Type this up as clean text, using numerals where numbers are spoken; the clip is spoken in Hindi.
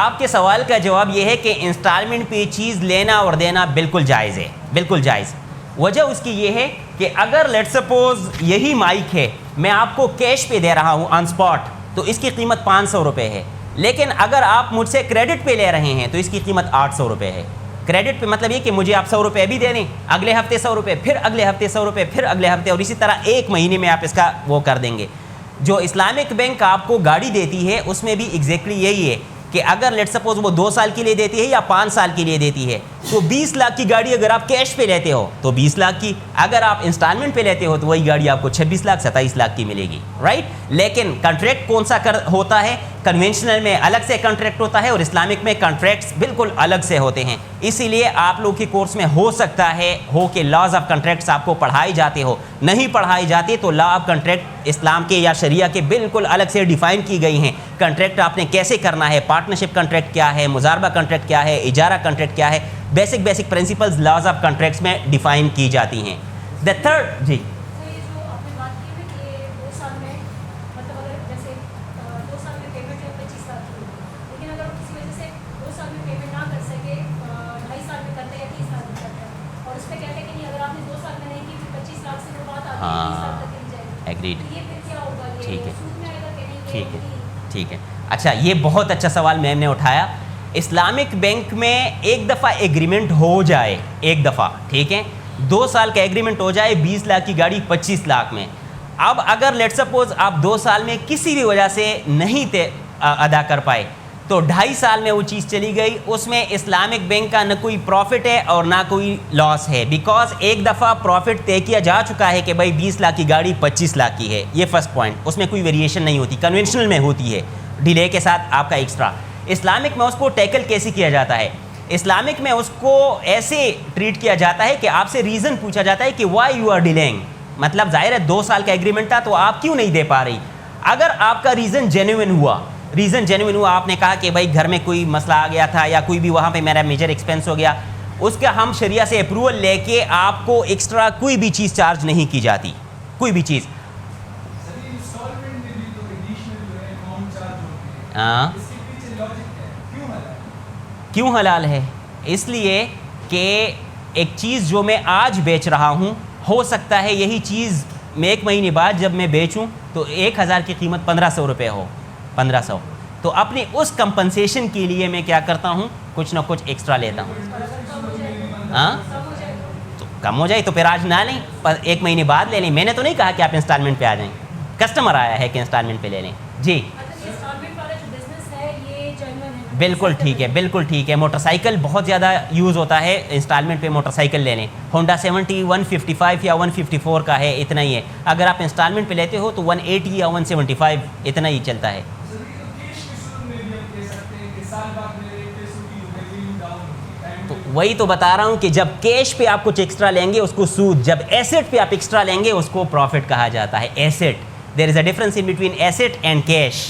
आपके सवाल का जवाब ये है कि इंस्टॉलमेंट पे चीज़ लेना और देना बिल्कुल जायज़ है, बिल्कुल जायज़। वजह उसकी ये है कि अगर लेट्स सपोज यही माइक है, मैं आपको कैश पे दे रहा हूँ ऑन स्पॉट, तो इसकी कीमत 500 रुपये है। लेकिन अगर आप मुझसे क्रेडिट पे ले रहे हैं तो इसकी कीमत 800 रुपये है। क्रेडिट पे मतलब ये कि मुझे आप 100 रुपये भी दे दें, अगले हफ्ते 100 रुपये, फिर अगले हफ्ते 100 रुपये, फिर अगले हफ्ते, और इसी तरह एक महीने में आप इसका वो कर देंगे। जो इस्लामिक बैंक आपको गाड़ी देती है उसमें भी एग्जैक्टली यही है कि अगर लेट्स सपोज वो 2 साल के लिए देती है या 5 साल के लिए देती है, तो 20 लाख की गाड़ी अगर आप कैश पे लेते हो तो 20 लाख की, अगर आप इंस्टॉलमेंट पे लेते हो तो वही गाड़ी आपको 26 लाख 27 लाख की मिलेगी, राइट। लेकिन कॉन्ट्रैक्ट कौन सा होता है, कन्वेंशनल में अलग से कॉन्ट्रैक्ट होता है और इस्लामिक में कॉन्ट्रैक्ट्स बिल्कुल अलग से होते हैं। इसीलिए आप लोग के कोर्स में हो सकता है हो कि लॉज ऑफ कॉन्ट्रैक्ट्स आपको पढ़ाए जाते हो, नहीं पढ़ाए जाते तो लॉ ऑफ कॉन्ट्रैक्ट इस्लाम के या शरिया के बिल्कुल अलग से डिफाइन की गई हैं। कॉन्ट्रैक्ट आपने कैसे करना है, पार्टनरशिप कॉन्ट्रैक्ट क्या है, मुजारबा कॉन्ट्रैक्ट क्या है, इजारा कॉन्ट्रैक्ट क्या है, basic principles laws of contracts में डिफाइन की जाती हैं। द थर्ड जी एग्रीड, ठीक है, ठीक है, ठीक है। अच्छा, ये बहुत अच्छा सवाल मैम ने उठाया। इस्लामिक बैंक में एक दफ़ा एग्रीमेंट हो जाए, एक दफ़ा, ठीक है, 2 साल का एग्रीमेंट हो जाए, 20 लाख की गाड़ी 25 लाख में। अब अगर लेट सपोज आप 2 साल में किसी भी वजह से नहीं अदा कर पाए तो 2.5 साल में वो चीज़ चली गई, उसमें इस्लामिक बैंक का न कोई प्रॉफिट है और ना कोई लॉस है, बिकॉज एक दफ़ा प्रॉफिट तय किया जा चुका है कि भाई 20 लाख की गाड़ी 25 लाख की है। ये फर्स्ट पॉइंट, उसमें कोई वेरिएशन नहीं होती, कन्वेंशनल में होती है डिले के साथ आपका एक्स्ट्रा। इस्लामिक में उसको टैकल कैसे किया जाता है, इस्लामिक में उसको ऐसे ट्रीट किया जाता है कि आपसे रीज़न पूछा जाता है कि वाई यू आर डिलेइंग, मतलब जाहिर है 2 साल का एग्रीमेंट था तो आप क्यों नहीं दे पा रही। अगर आपका रीज़न जेन्युइन हुआ, आपने कहा कि भाई घर में कोई मसला आ गया था या कोई भी वहाँ पे मेरा मेजर एक्सपेंस हो गया, उसका हम शरिया से अप्रूवल लेके आपको एक्स्ट्रा कोई भी चीज़ चार्ज नहीं की जाती, कोई भी चीज़। हाँ, क्यों हलाल है, इसलिए कि एक चीज़ जो मैं आज बेच रहा हूँ, हो सकता है यही चीज़ मैं 1 महीने बाद जब मैं बेचूँ तो 1000 की कीमत 1500 रुपये हो, 1500। तो अपनी उस कंपनसेशन के लिए मैं क्या करता हूँ, कुछ ना कुछ एक्स्ट्रा लेता हूँ। हाँ, तो कम हो जाए तो फिर आज ना लें, पर 1 महीने बाद ले लें। मैंने तो नहीं कहा कि आप इंस्टॉलमेंट पे आ जाएं, कस्टमर आया है कि इंस्टॉलमेंट पे ले लें। जी बिल्कुल ठीक है, बिल्कुल ठीक है। मोटरसाइकिल बहुत ज़्यादा यूज़ होता है, इंस्टॉलमेंट पे मोटरसाइकिल ले लें। होंडा 70 155 या 154 का है, इतना ही है। अगर आप इंस्टॉलमेंट पे लेते हो तो 180 या 175 इतना ही चलता है। तो वही तो बता रहा हूँ कि जब कैश पे आप कुछ एक्स्ट्रा लेंगे उसको सूद, जब एसेट पे आप एक्स्ट्रा लेंगे उसको प्रॉफिट कहा जाता है। Asset, there is a difference in between asset and cash.